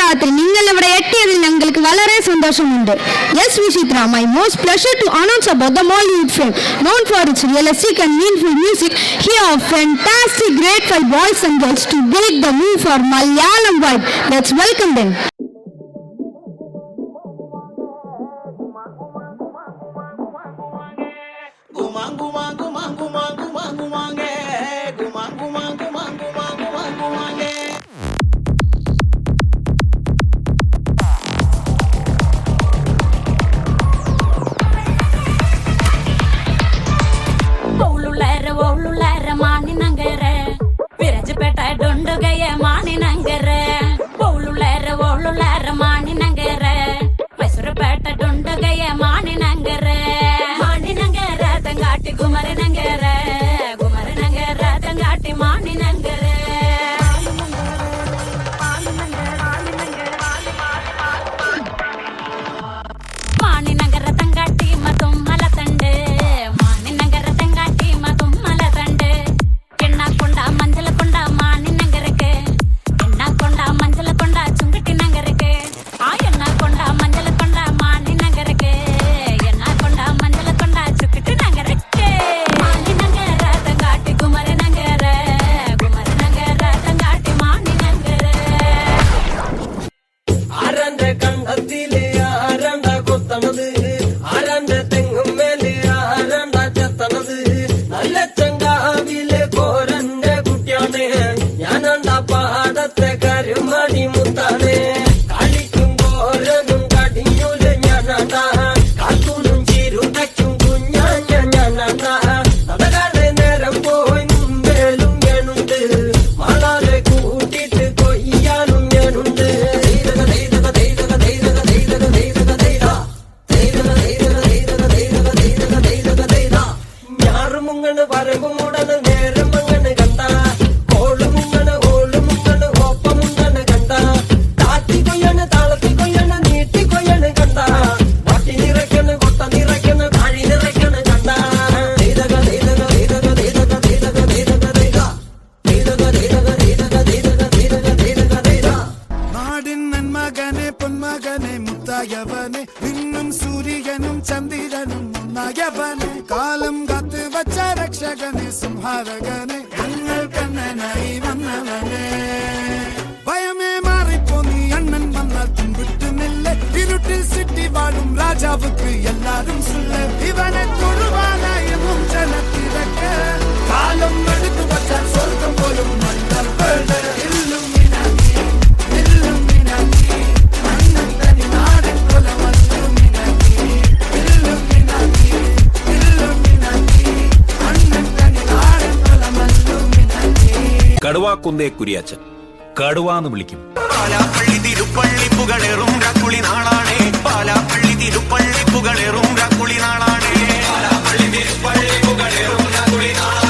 ഉത്സാഹത്തിൽ നിങ്ങൾ ഇവിടെ എത്തിയതിൽ ഞങ്ങൾക്ക് വളരെ സന്തോഷമുണ്ട്. Yes, Vishitra, my most pleasure to announce about the Mollywood film, known for its realistic and meaningful music. Here are fantastic, grateful boys and girls to break the mood for Malayalam vibe. Let's welcome them. കാലം കാത്ത് വച്ച രക്ഷകനെ സംഹാരകനെ ഞങ്ങൾ കണ്ണനായി വന്നവനെ ഭയമേ മാറിപ്പോ നീ അണ്ണൻ വന്നാൽ തുമ്പിട്ടുന്നില്ല ഇരുട്ടിൽ city വാഴും രാജാവുക്ക് എല്ലാരും സുല്ല ഇവനെ തൊഴുവാനായും ജനത്തിരക്ക് കാലം എടുത്തു വച്ചാൽ സ്വർഗം പോലും കടുവാക്കുന്നേ കുരിയാച്ചൻ കടുവാന്ന് വിളിക്കും. പാലാപ്പള്ളി തിരുപ്പള്ളി പുകളേറും രാക്കുളി നാളാണേ പാലാപ്പള്ളി തിരുപ്പള്ളി പുകളേറും രാക്കുളി നാളാണേ പാലാപ്പള്ളി തിരുപ്പള്ളി പുകളേറും രാക്കുളി നാളാണേ.